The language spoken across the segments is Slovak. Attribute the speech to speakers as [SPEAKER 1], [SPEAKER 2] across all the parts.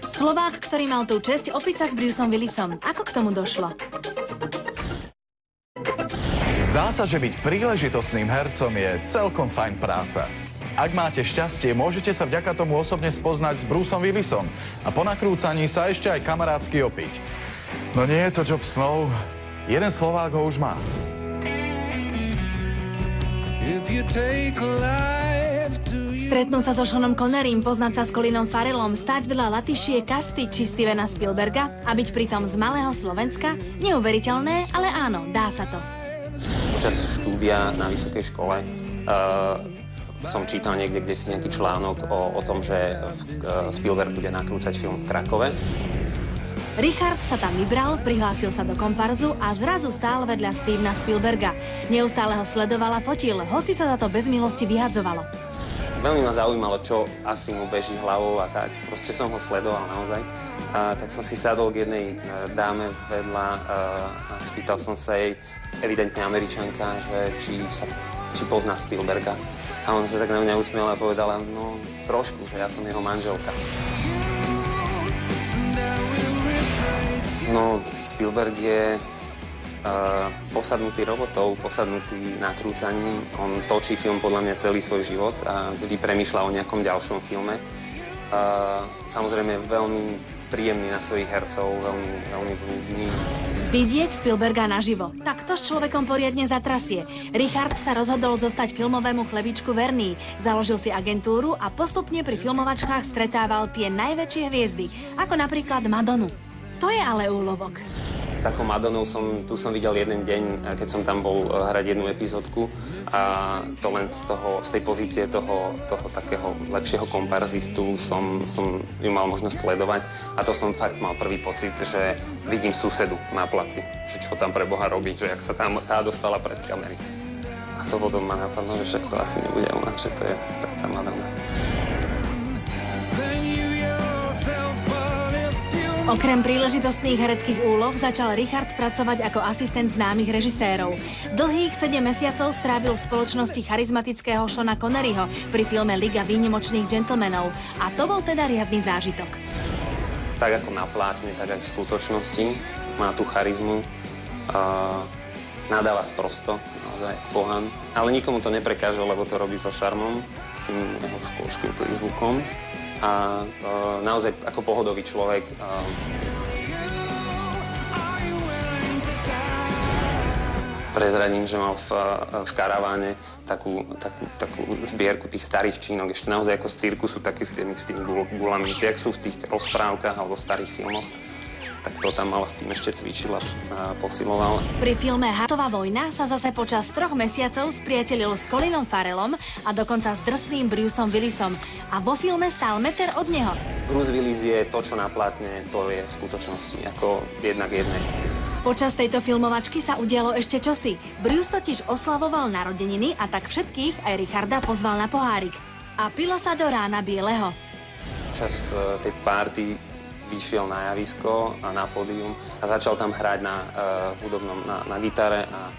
[SPEAKER 1] Slovák, ktorý mal tú česť opiť sa s Bruceom Willisom. Ako k tomu došlo?
[SPEAKER 2] Zdá sa, že byť príležitostným hercom je celkom fajn práca. Ak máte šťastie, môžete sa vďaka tomu osobne spoznať s Bruceom Willisom a po nakrúcaní sa ešte aj kamarátsky opiť. No nie je to job snov. Jeden Slovák ho už má.
[SPEAKER 1] Stretnúť sa so Seanom Connerym, poznať sa s Colinom Farrellom, stať veľa Letišie Kasty či Stevena Spielberga a byť pritom z malého Slovenska? Neuveriteľné, ale áno, dá sa to.
[SPEAKER 3] Počas štúdia na vysokej škole som čítal niekde, kde si nejaký článok o tom, že Spielberg bude nakrúcať film v Krakove.
[SPEAKER 1] Richard sa tam vybral, prihlásil sa do komparzu a zrazu stál vedľa Stevena Spielberga. Neustále ho sledoval a fotil, hoci sa za to bez milosti vyhadzovalo.
[SPEAKER 3] Veľmi ma zaujímalo, čo asi mu beží hlavou a tak. Proste som ho sledoval naozaj. Tak som si sadol k jednej dáme vedľa a spýtal som sa jej, evidentne Američanka, že či pozná Spielberga. A on sa tak na mňa usmiel a povedala, no trošku, že ja som jeho manželka. No, Spielberg je posadnutý robotov, posadnutý nakrúcaním. On točí film podľa mňa celý svoj život a vždy premýšľa o nejakom ďalšom filme. Samozrejme veľmi príjemný na svojich hercov, veľmi vľúdny.
[SPEAKER 1] Vidieť Spielberga naživo, tak to s človekom poriadne zatrasie. Richard sa rozhodol zostať filmovému chlebičku verný, založil si agentúru a postupne pri filmovačkách stretával tie najväčšie hviezdy, ako napríklad Madonu. To je ale úlovok.
[SPEAKER 3] Takou Madonou som videl jeden deň, keď som tam bol hrať jednu epizódku a to len z tej pozície toho takého lepšieho komparzistu som ju mal možnosť sledovať a to som fakt mal prvý pocit, že vidím susedu na placi, že čo tam pre Boha robí, že jak sa tam tá dostala pred kamery. A to potom ma napadlo, že však to asi nebude ona, že to je predsa Madonna.
[SPEAKER 1] Okrem príležitostných hereckých úloh začal Richard pracovať ako asistent známych režisérov. Dlhých 7 mesiacov strávil v spoločnosti charizmatického Seana Conneryho pri filme Liga výnimočných gentlemanov. A to bol teda riadny zážitok.
[SPEAKER 3] Tak ako na plátne, tak aj v skutočnosti. Má tú charizmu, nadáva sprosto, naozaj pohan. Ale nikomu to neprekáže, lebo to robí so šarmom, s tým jeho školským prízvukom. A naozaj ako pohodový človek. Prezradím, že mal v karaváne takú zbierku tých starých čínok, ešte naozaj ako z cirkusu, taký s tými gulami, jak sú v tých rozprávkach alebo v starých filmoch. Tak to tam mal, s tým ešte cvičil a posiloval.
[SPEAKER 1] Pri filme Hatová vojna sa zase počas 3 mesiacov spriatelil s Colinom Farrellom a dokonca s drsným Bruceom Willisom. A vo filme stál meter od neho.
[SPEAKER 3] Bruce Willis je to, čo na plátne, to je v skutočnosti ako jedna k jednej.
[SPEAKER 1] Počas tejto filmovačky sa udialo ešte čosi. Bruce totiž oslavoval narodeniny a tak všetkých, aj Richarda, pozval na pohárik. A pilo sa do rána bieleho.
[SPEAKER 3] Počas tej party vyšiel na javisko a na pódium a začal tam hrať na gitare a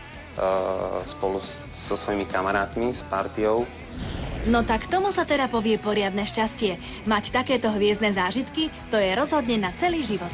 [SPEAKER 3] spolu so svojimi kamarátmi, s partiou.
[SPEAKER 1] No tak tomu sa teda povie poriadne šťastie. Mať takéto hviezdne zážitky, to je rozhodne na celý život.